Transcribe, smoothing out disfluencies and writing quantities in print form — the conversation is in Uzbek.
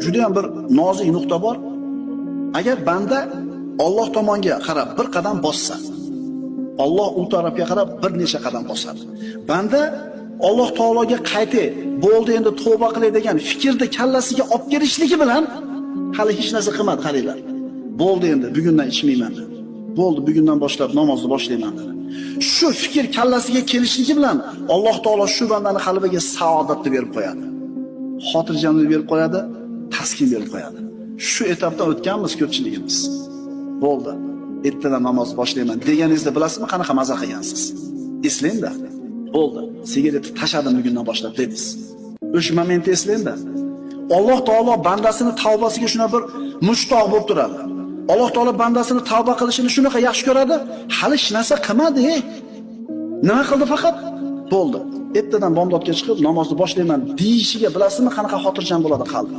Juda ham bir nozik nuqta bor. Agar banda Alloh tomonga qarab bir qadam bossa, Alloh u tarafga qarab bir necha qadam bosadi. Banda Alloh taologa qaytay, bo'ldi endi tavba qilay degan fikrni kallasiga olib kelishligi bilan hali hech narsa qilmadi, qaranglar. Bo'ldi endi bugundan ichmayman dedi. Bo'ldi bugundan boshlab namozni boshlayman dedi. Shu fikr kallasiga kelishligi bilan Alloh taolo shu bandani qalbiga saodatni berib qo'yadi. Xotirjamlik berib qo'yadi, taskin berib qo'yadi. Shu etapdan o'tganmiz ko'pchiligimiz. Bo'ldi. Ertadan namoz boshlayman deganingizda bilasizmi qanaqa maza qilgansiz? Eslangda. Bo'ldi. Sigaretni tashladim bugundan boshlab dedingiz. O'sha momentni eslangda. Alloh taolo bandasini tavbasiga shuna bir mushtoq bo'lib turadi. Alloh taolo bandasini tavba qilishini shunaqa yaxshi ko'radi. Hali hech narsa qilmadi. Nima qildi faqat? Bo'ldi. Ertadan bomdodga chiqib namozni boshlayman deyishiga bilasizmi qanaqa xotirjam bo'ladi qalbi?